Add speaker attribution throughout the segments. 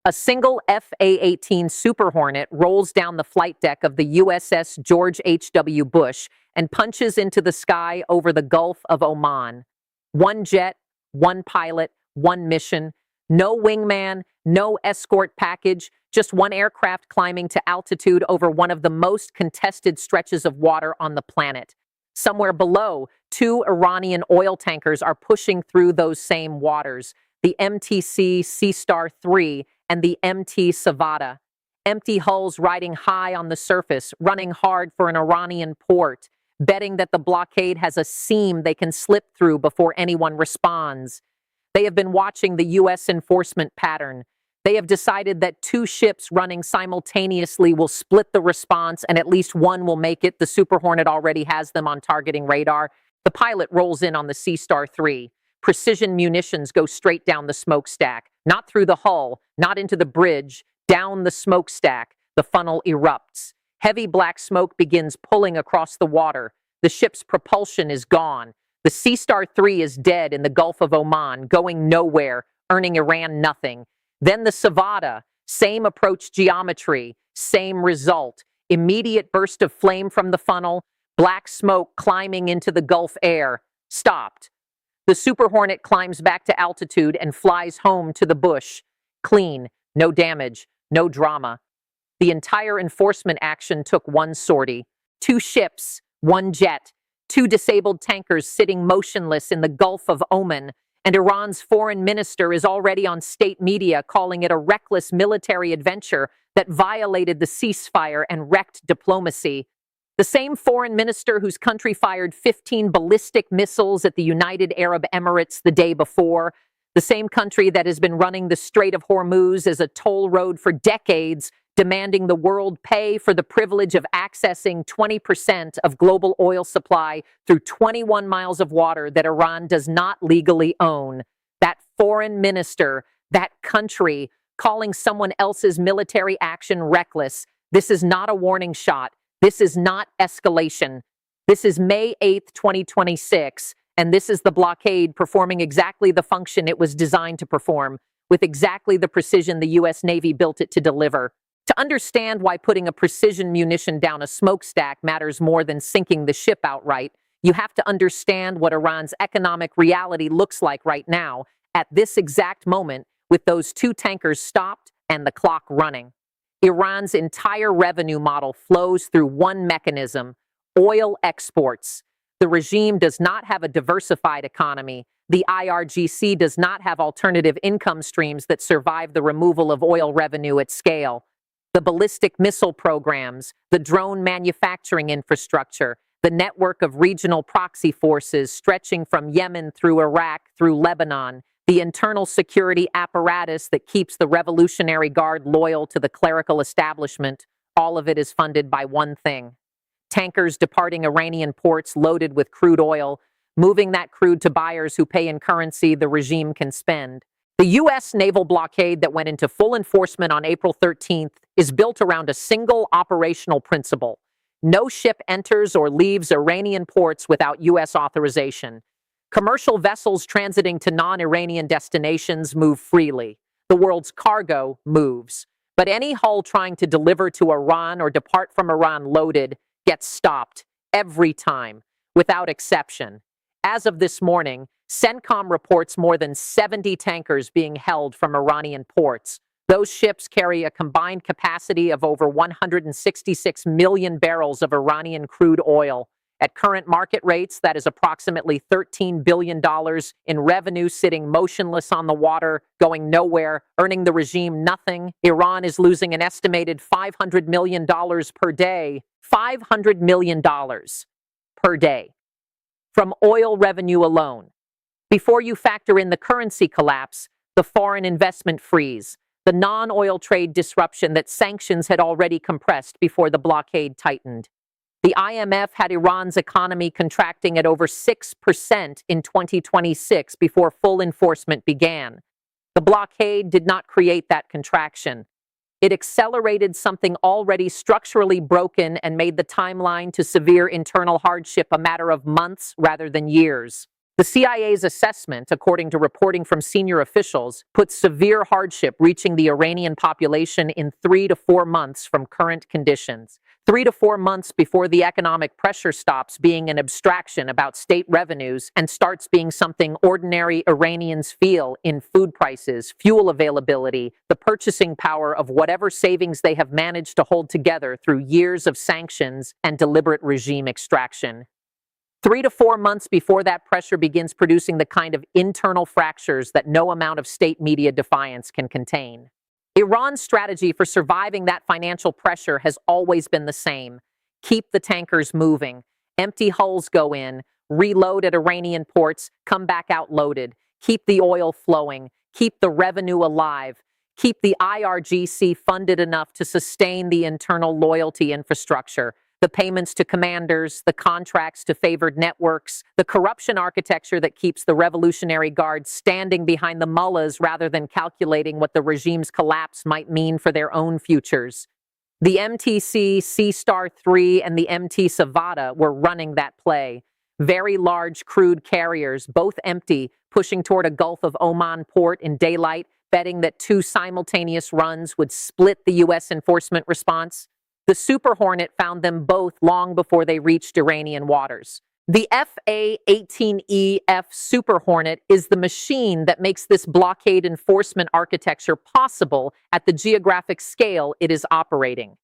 Speaker 1: A single F/A-18 Super Hornet rolls down the flight deck of the USS George H.W. Bush and punches into the sky over the Gulf of Oman. One jet, one pilot, one mission, no wingman, no escort package, just one aircraft climbing to altitude over one of the most contested stretches of water on the planet. Somewhere below, two Iranian oil tankers are pushing through those same waters, the MTC Sea Star 3 and the MT Savada. Empty hulls riding high on the surface, running hard for an Iranian port, betting that the blockade has a seam they can slip through before anyone responds. They have been watching the U.S. enforcement pattern. They have decided that two ships running simultaneously will split the response and at least one will make it. The Super Hornet already has them on targeting radar. The pilot rolls in on the Sea Star 3. Precision munitions go straight down the smokestack, not through the hull, not into the bridge, down the smokestack. The funnel erupts. Heavy black smoke begins pulling across the water. The ship's propulsion is gone. The Sea Star 3 is dead in the Gulf of Oman, going nowhere, earning Iran nothing. Then the Savada, same approach geometry, same result. Immediate burst of flame from the funnel, black smoke climbing into the Gulf air. Stopped. The Super Hornet climbs back to altitude and flies home to the bush. Clean, no damage, no drama. The entire enforcement action took one sortie. Two ships, one jet, two disabled tankers sitting motionless in the Gulf of Oman, and Iran's foreign minister is already on state media calling it a reckless military adventure that violated the ceasefire and wrecked diplomacy. The same foreign minister whose country fired 15 ballistic missiles at the United Arab Emirates the day before, the same country that has been running the Strait of Hormuz as a toll road for decades, demanding the world pay for the privilege of accessing 20% of global oil supply through 21 miles of water that Iran does not legally own. That foreign minister, that country, calling someone else's military action reckless. This is not a warning shot. This is not escalation. This is May 8th, 2026, and this is the blockade performing exactly the function it was designed to perform, with exactly the precision the U.S. Navy built it to deliver. To understand why putting a precision munition down a smokestack matters more than sinking the ship outright, you have to understand what Iran's economic reality looks like right now, at this exact moment, with those two tankers stopped and the clock running. Iran's entire revenue model flows through one mechanism: oil exports. The regime does not have a diversified economy. The IRGC does not have alternative income streams that survive the removal of oil revenue at scale. The ballistic missile programs, the drone manufacturing infrastructure, the network of regional proxy forces stretching from Yemen through Iraq through Lebanon, the internal security apparatus that keeps the Revolutionary Guard loyal to the clerical establishment, all of it is funded by one thing: tankers departing Iranian ports loaded with crude oil, moving that crude to buyers who pay in currency the regime can spend. The U.S. naval blockade that went into full enforcement on April 13th is built around a single operational principle: no ship enters or leaves Iranian ports without U.S. authorization. Commercial vessels transiting to non-Iranian destinations move freely. The world's cargo moves. But any hull trying to deliver to Iran or depart from Iran loaded gets stopped every time, without exception. As of this morning, CENTCOM reports more than 70 tankers being held from Iranian ports. Those ships carry a combined capacity of over 166 million barrels of Iranian crude oil. At current market rates, that is approximately $13 billion in revenue sitting motionless on the water, going nowhere, earning the regime nothing. Iran is losing an estimated $500 million per day. $500 million per day from oil revenue alone. Before you factor in the currency collapse, the foreign investment freeze, the non-oil trade disruption that sanctions had already compressed before the blockade tightened. The IMF had Iran's economy contracting at over 6% in 2026 before full enforcement began. The blockade did not create that contraction. It accelerated something already structurally broken and made the timeline to severe internal hardship a matter of months rather than years. The CIA's assessment, according to reporting from senior officials, puts severe hardship reaching the Iranian population in 3 to 4 months from current conditions. 3 to 4 months before the economic pressure stops being an abstraction about state revenues and starts being something ordinary Iranians feel in food prices, fuel availability, the purchasing power of whatever savings they have managed to hold together through years of sanctions and deliberate regime extraction. 3 to 4 months before that pressure begins producing the kind of internal fractures that no amount of state media defiance can contain. Iran's strategy for surviving that financial pressure has always been the same. Keep the tankers moving. Empty hulls go in, reload at Iranian ports, come back out loaded. Keep the oil flowing. Keep the revenue alive. Keep the IRGC funded enough to sustain the internal loyalty infrastructure. The payments to commanders, the contracts to favored networks, the corruption architecture that keeps the Revolutionary Guard standing behind the mullahs rather than calculating what the regime's collapse might mean for their own futures. The MTC Sea-Star 3 and the MT Savada were running that play. Very large crude carriers, both empty, pushing toward a Gulf of Oman port in daylight, betting that 2 simultaneous runs would split the U.S. enforcement response. The Super Hornet found them both long before they reached Iranian waters. The FA-18EF Super Hornet is the machine that makes this blockade enforcement architecture possible at the geographic scale it is operating.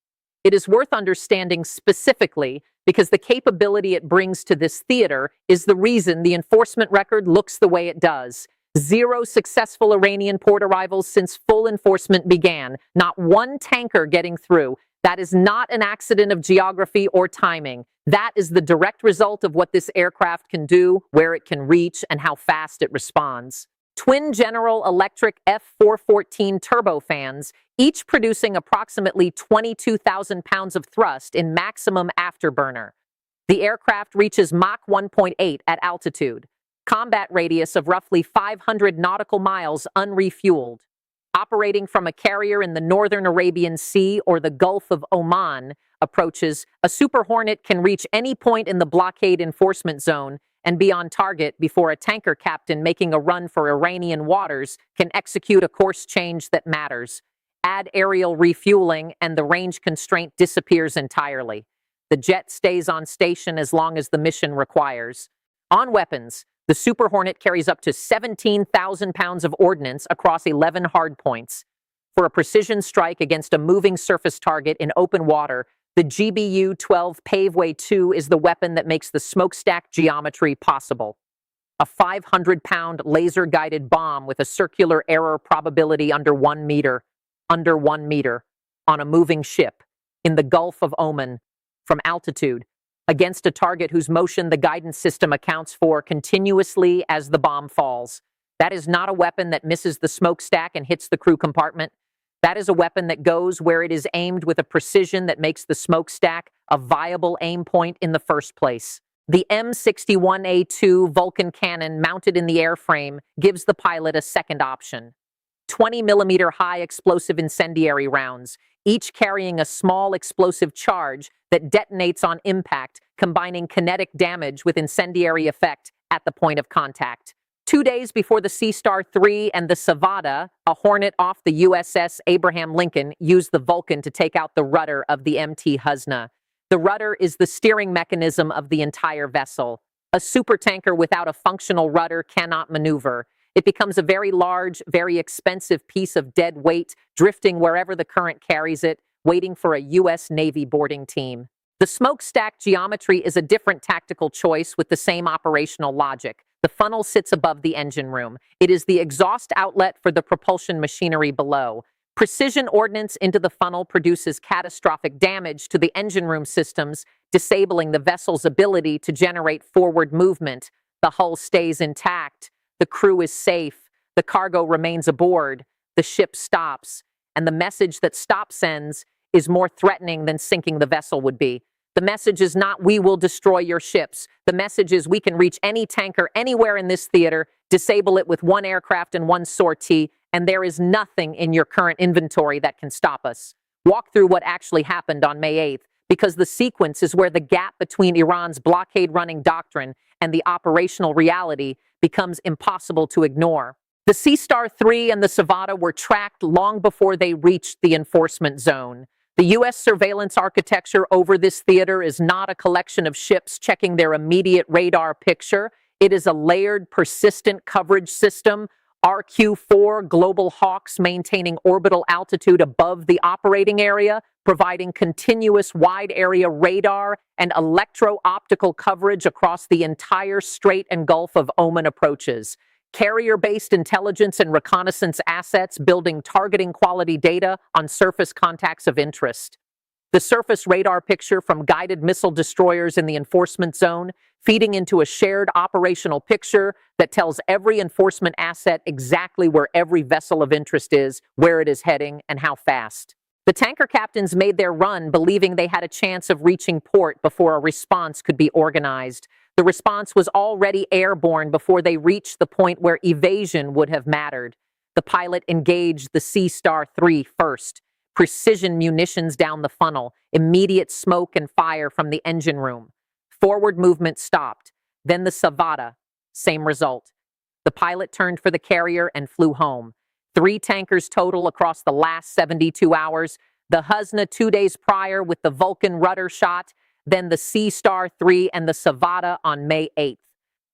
Speaker 1: It is worth understanding specifically because the capability it brings to this theater is the reason the enforcement record looks the way it does. 0 successful Iranian port arrivals since full enforcement began, not 1 tanker getting through. That is not an accident of geography or timing. That is the direct result of what this aircraft can do, where it can reach, and how fast it responds. Twin General Electric F414 turbofans, each producing approximately 22,000 pounds of thrust in maximum afterburner. The aircraft reaches Mach 1.8 at altitude. Combat radius of roughly 500 nautical miles unrefueled. Operating from a carrier in the northern Arabian Sea or the Gulf of Oman approaches, a Super Hornet can reach any point in the blockade enforcement zone and be on target before a tanker captain making a run for Iranian waters can execute a course change that matters. Add aerial refueling and the range constraint disappears entirely. The jet stays on station as long as the mission requires. On weapons, the Super Hornet carries up to 17,000 pounds of ordnance across 11 hardpoints. For a precision strike against a moving surface target in open water, the GBU-12 Paveway 2 is the weapon that makes the smokestack geometry possible. A 500-pound laser-guided bomb with a circular error probability under 1 meter, on a moving ship, in the Gulf of Oman, from altitude, against a target whose motion the guidance system accounts for continuously as the bomb falls. That is not a weapon that misses the smokestack and hits the crew compartment. That is a weapon that goes where it is aimed with a precision that makes the smokestack a viable aim point in the first place. The M61A2 Vulcan cannon mounted in the airframe gives the pilot a second option. 20-millimeter high explosive incendiary rounds, each carrying a small explosive charge that detonates on impact, combining kinetic damage with incendiary effect at the point of contact. 2 days before the Sea-Star 3 and the Savada, a Hornet off the USS Abraham Lincoln used the Vulcan to take out the rudder of the MT Husna. The rudder is the steering mechanism of the entire vessel. A supertanker without a functional rudder cannot maneuver. It becomes a very large, very expensive piece of dead weight, drifting wherever the current carries it, waiting for a U.S. Navy boarding team. The smokestack geometry is a different tactical choice with the same operational logic. The funnel sits above the engine room. It is the exhaust outlet for the propulsion machinery below. Precision ordnance into the funnel produces catastrophic damage to the engine room systems, disabling the vessel's ability to generate forward movement. The hull stays intact. The crew is safe. The cargo remains aboard. The ship stops. And the message that stop sends is more threatening than sinking the vessel would be. The message is not, "We will destroy your ships." The message is, "We can reach any tanker anywhere in this theater, disable it with 1 aircraft and 1 sortie, and there is nothing in your current inventory that can stop us." Walk through what actually happened on May 8th, because the sequence is where the gap between Iran's blockade-running doctrine and the operational reality becomes impossible to ignore. The Sea Star 3 and the Savannah were tracked long before they reached the enforcement zone. The U.S. surveillance architecture over this theater is not a collection of ships checking their immediate radar picture. It is a layered, persistent coverage system. RQ-4 Global Hawks maintaining orbital altitude above the operating area, providing continuous wide-area radar and electro-optical coverage across the entire Strait and Gulf of Oman approaches. Carrier-based intelligence and reconnaissance assets building targeting quality data on surface contacts of interest. The surface radar picture from guided missile destroyers in the enforcement zone, feeding into a shared operational picture that tells every enforcement asset exactly where every vessel of interest is, where it is heading, and how fast. The tanker captains made their run believing they had a chance of reaching port before a response could be organized. The response was already airborne before they reached the point where evasion would have mattered. The pilot engaged the Sea Star 3 first. Precision munitions down the funnel, immediate smoke and fire from the engine room. Forward movement stopped. Then the Savannah, same result. The pilot turned for the carrier and flew home. 3 tankers total across the last 72 hours. The Husna 2 days prior with the Vulcan rudder shot, then the Sea Star 3 and the Savannah on May 8th.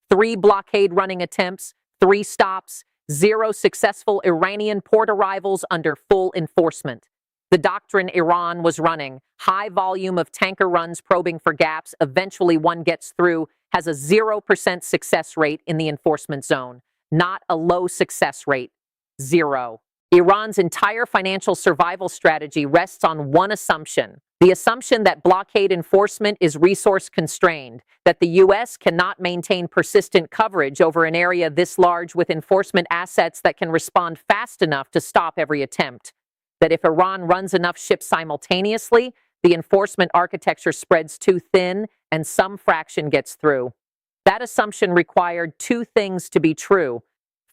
Speaker 1: 3 blockade running attempts, 3 stops, 0 successful Iranian port arrivals under full enforcement. The doctrine Iran was running, high volume of tanker runs probing for gaps, eventually one gets through, has a 0% success rate in the enforcement zone. Not a low success rate. 0. Iran's entire financial survival strategy rests on one assumption. The assumption that blockade enforcement is resource constrained, that the U.S. cannot maintain persistent coverage over an area this large with enforcement assets that can respond fast enough to stop every attempt. That if Iran runs enough ships simultaneously, the enforcement architecture spreads too thin and some fraction gets through. That assumption required 2 things to be true.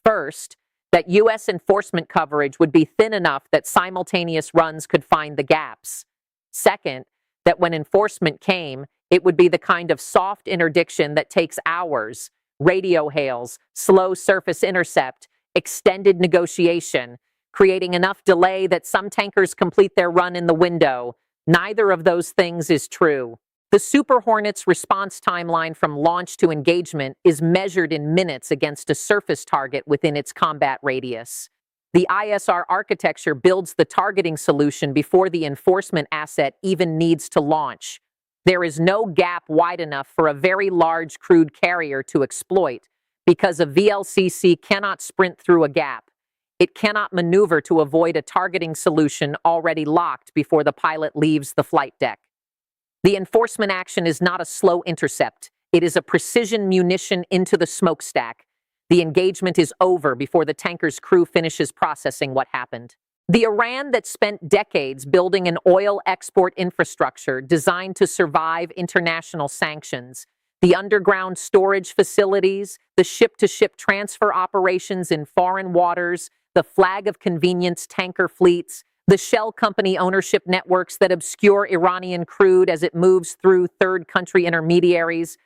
Speaker 1: First, that U.S. enforcement coverage would be thin enough that simultaneous runs could find the gaps. Second, that when enforcement came, it would be the kind of soft interdiction that takes hours, radio hails, slow surface intercept, extended negotiation, creating enough delay that some tankers complete their run in the window. Neither of those things is true. The Super Hornet's response timeline from launch to engagement is measured in minutes against a surface target within its combat radius. The ISR architecture builds the targeting solution before the enforcement asset even needs to launch. There is no gap wide enough for a very large crewed carrier to exploit, because a VLCC cannot sprint through a gap. It cannot maneuver to avoid a targeting solution already locked before the pilot leaves the flight deck. The enforcement action is not a slow intercept. It is a precision munition into the smokestack. The engagement is over before the tanker's crew finishes processing what happened. The Iran that spent decades building an oil export infrastructure designed to survive international sanctions, the underground storage facilities, the ship-to-ship transfer operations in foreign waters, the flag of convenience tanker fleets, the shell company ownership networks that obscure Iranian crude as it moves through third-country intermediaries,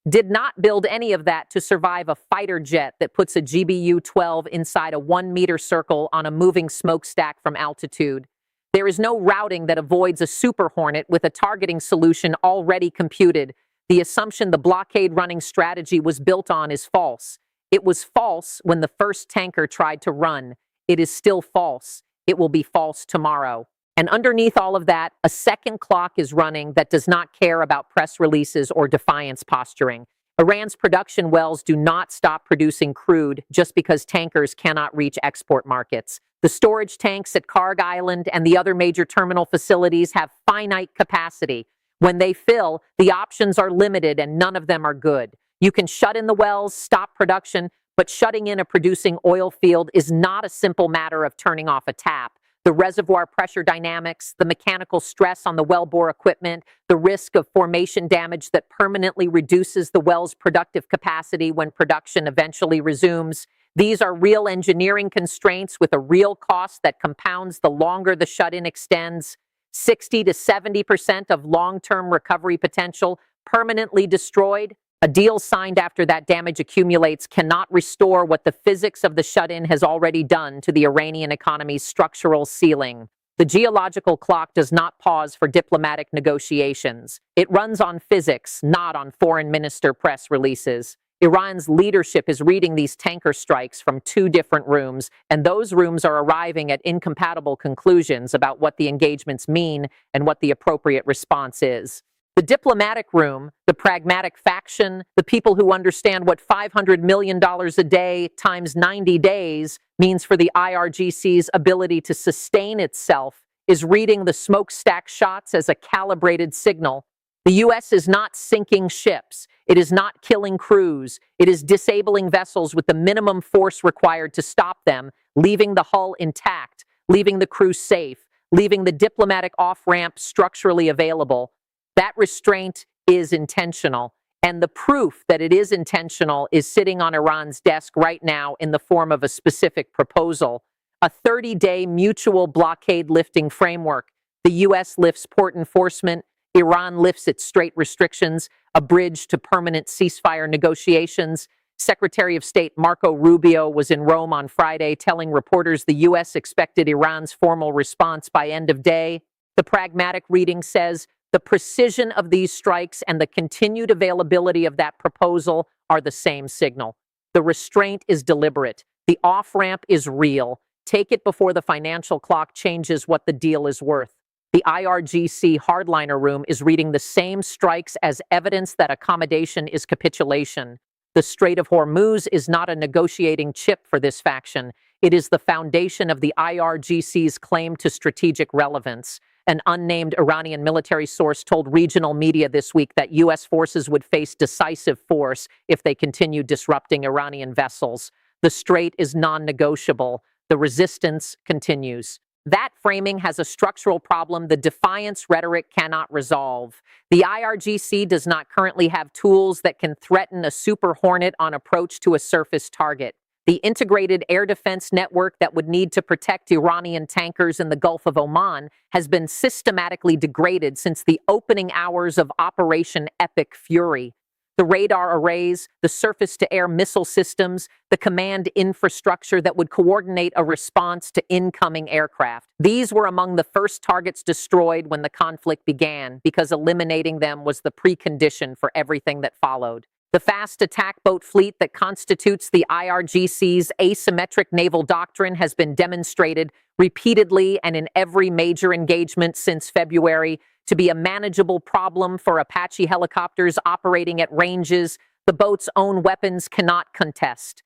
Speaker 1: did not build any of that to survive a fighter jet that puts a GBU-12 inside a 1-meter circle on a moving smokestack from altitude. There is no routing that avoids a Super Hornet with a targeting solution already computed. The assumption the blockade-running strategy was built on is false. It was false when the first tanker tried to run. It is still false. It will be false tomorrow. And underneath all of that, a second clock is running that does not care about press releases or defiance posturing. Iran's production wells do not stop producing crude just because tankers cannot reach export markets. The storage tanks at Karg Island and the other major terminal facilities have finite capacity. When they fill, the options are limited and none of them are good. You can shut in the wells, stop production, but shutting in a producing oil field is not a simple matter of turning off a tap. The reservoir pressure dynamics, the mechanical stress on the wellbore equipment, the risk of formation damage that permanently reduces the well's productive capacity when production eventually resumes. These are real engineering constraints with a real cost that compounds the longer the shut-in extends. 60 to 70% of long-term recovery potential permanently destroyed. A deal signed after that damage accumulates cannot restore what the physics of the shut-in has already done to the Iranian economy's structural ceiling. The geological clock does not pause for diplomatic negotiations. It runs on physics, not on foreign minister press releases. Iran's leadership is reading these tanker strikes from two different rooms, and those rooms are arriving at incompatible conclusions about what the engagements mean and what the appropriate response is. The diplomatic room, the pragmatic faction, the people who understand what $500 million a day times 90 days means for the IRGC's ability to sustain itself, is reading the smokestack shots as a calibrated signal. The U.S. is not sinking ships. It is not killing crews. It is disabling vessels with the minimum force required to stop them, leaving the hull intact, leaving the crew safe, leaving the diplomatic off-ramp structurally available. That restraint is intentional, and the proof that it is intentional is sitting on Iran's desk right now in the form of a specific proposal, a 30-day mutual blockade lifting framework. The U.S. lifts port enforcement, Iran lifts its strait restrictions, a bridge to permanent ceasefire negotiations. Secretary of State Marco Rubio was in Rome on Friday telling reporters the U.S. expected Iran's formal response by end of day. The pragmatic reading says, the precision of these strikes and the continued availability of that proposal are the same signal. The restraint is deliberate. The off-ramp is real. Take it before the financial clock changes what the deal is worth. The IRGC hardliner room is reading the same strikes as evidence that accommodation is capitulation. The Strait of Hormuz is not a negotiating chip for this faction. It is the foundation of the IRGC's claim to strategic relevance. An unnamed Iranian military source told regional media this week that U.S. forces would face decisive force if they continue disrupting Iranian vessels. The strait is non-negotiable. The resistance continues. That framing has a structural problem the defiance rhetoric cannot resolve. The IRGC does not currently have tools that can threaten a Super Hornet on approach to a surface target. The integrated air defense network that would need to protect Iranian tankers in the Gulf of Oman has been systematically degraded since the opening hours of Operation Epic Fury. The radar arrays, the surface-to-air missile systems, the command infrastructure that would coordinate a response to incoming aircraft. These were among the first targets destroyed when the conflict began, because eliminating them was the precondition for everything that followed. The fast attack boat fleet that constitutes the IRGC's asymmetric naval doctrine has been demonstrated repeatedly and in every major engagement since February to be a manageable problem for Apache helicopters operating at ranges the boat's own weapons cannot contest.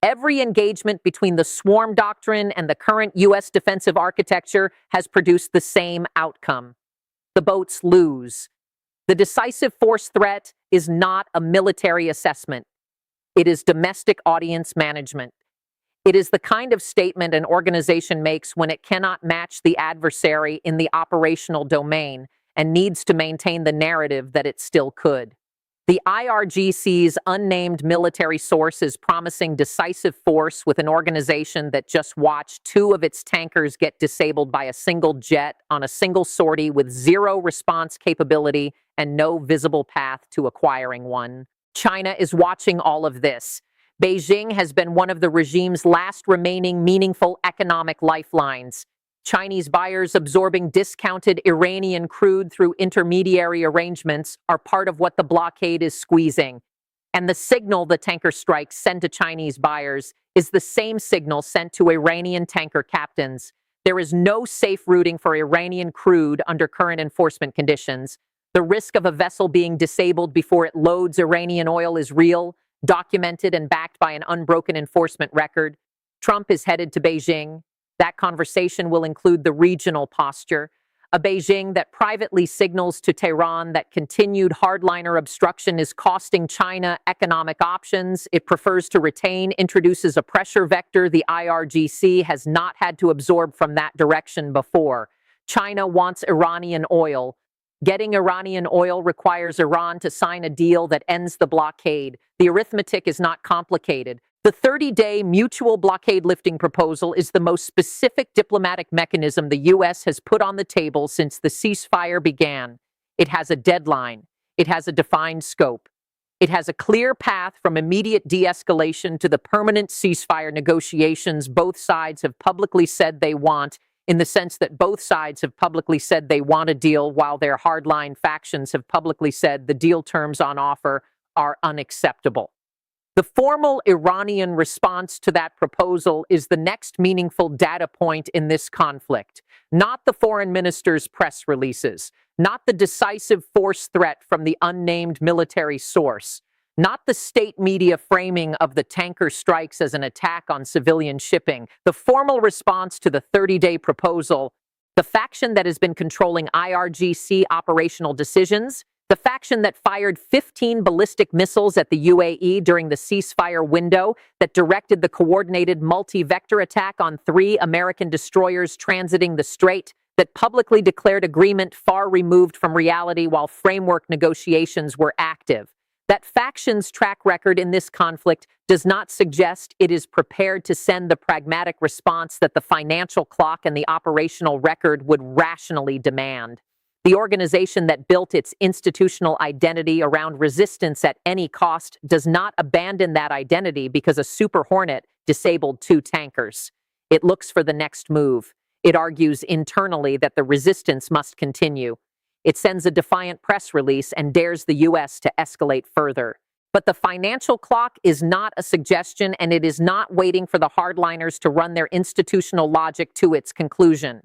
Speaker 1: Every engagement between the swarm doctrine and the current U.S. defensive architecture has produced the same outcome. The boats lose. The decisive force threat is not a military assessment. It is domestic audience management. It is the kind of statement an organization makes when it cannot match the adversary in the operational domain and needs to maintain the narrative that it still could. The IRGC's unnamed military source is promising decisive force with an organization that just watched 2 of its tankers get disabled by a single jet on a single sortie with 0 response capability and no visible path to acquiring one. China is watching all of this. Beijing has been one of the regime's last remaining meaningful economic lifelines. Chinese buyers absorbing discounted Iranian crude through intermediary arrangements are part of what the blockade is squeezing. And the signal the tanker strikes send to Chinese buyers is the same signal sent to Iranian tanker captains. There is no safe routing for Iranian crude under current enforcement conditions. The risk of a vessel being disabled before it loads Iranian oil is real, documented and backed by an unbroken enforcement record. Trump is headed to Beijing. That conversation will include the regional posture, a Beijing that privately signals to Tehran that continued hardliner obstruction is costing China economic options it prefers to retain, introduces a pressure vector the IRGC has not had to absorb from that direction before. China wants Iranian oil. Getting Iranian oil requires Iran to sign a deal that ends the blockade. The arithmetic is not complicated. The 30-day mutual blockade lifting proposal is the most specific diplomatic mechanism the U.S. has put on the table since the ceasefire began. It has a deadline. It has a defined scope. It has a clear path from immediate de-escalation to the permanent ceasefire negotiations both sides have publicly said they want, in the sense that both sides have publicly said they want a deal, while their hardline factions have publicly said the deal terms on offer are unacceptable. The formal Iranian response to that proposal is the next meaningful data point in this conflict, not the foreign minister's press releases, not the decisive force threat from the unnamed military source, not the state media framing of the tanker strikes as an attack on civilian shipping. The formal response to the 30-day proposal, the faction that has been controlling IRGC operational decisions, the faction that fired 15 ballistic missiles at the UAE during the ceasefire window, that directed the coordinated multi-vector attack on 3 American destroyers transiting the strait, that publicly declared agreement far removed from reality while framework negotiations were active. That faction's track record in this conflict does not suggest it is prepared to send the pragmatic response that the financial clock and the operational record would rationally demand. The organization that built its institutional identity around resistance at any cost does not abandon that identity because a Super Hornet disabled 2 tankers. It looks for the next move. It argues internally that the resistance must continue. It sends a defiant press release and dares the U.S. to escalate further. But the financial clock is not a suggestion, and it is not waiting for the hardliners to run their institutional logic to its conclusion.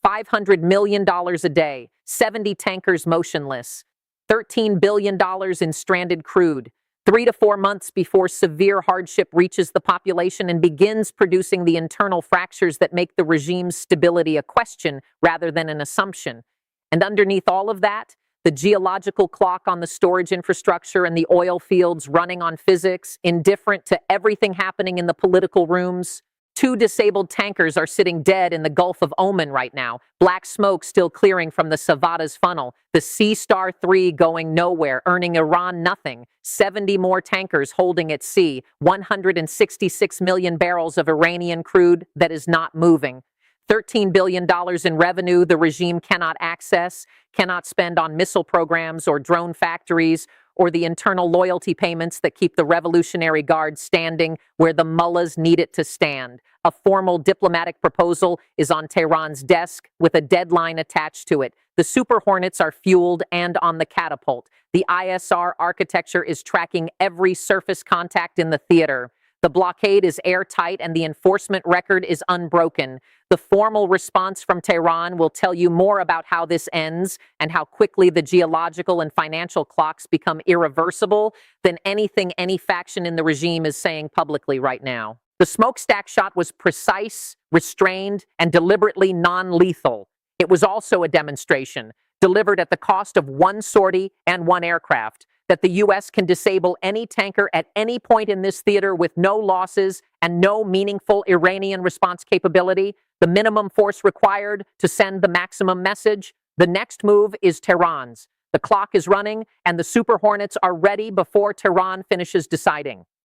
Speaker 1: $500 million a day, 70 tankers motionless, $13 billion in stranded crude, 3 to 4 months before severe hardship reaches the population and begins producing the internal fractures that make the regime's stability a question rather than an assumption. And underneath all of that, the geological clock on the storage infrastructure and the oil fields running on physics, indifferent to everything happening in the political rooms. 2 disabled tankers are sitting dead in the Gulf of Oman right now, black smoke still clearing from the Savada's funnel, the Sea Star 3 going nowhere, earning Iran nothing, 70 more tankers holding at sea, 166 million barrels of Iranian crude that is not moving. $13 billion in revenue the regime cannot access, cannot spend on missile programs or drone factories, or the internal loyalty payments that keep the Revolutionary Guard standing where the mullahs need it to stand. A formal diplomatic proposal is on Tehran's desk with a deadline attached to it. The Super Hornets are fueled and on the catapult. The ISR architecture is tracking every surface contact in the theater. The blockade is airtight and the enforcement record is unbroken. The formal response from Tehran will tell you more about how this ends and how quickly the geological and financial clocks become irreversible than anything any faction in the regime is saying publicly right now. The smokestack shot was precise, restrained, and deliberately non-lethal. It was also a demonstration, delivered at the cost of 1 sortie and 1 aircraft, that the U.S. can disable any tanker at any point in this theater with no losses and no meaningful Iranian response capability, the minimum force required to send the maximum message. The next move is Tehran's. The clock is running, and the Super Hornets are ready before Tehran finishes deciding.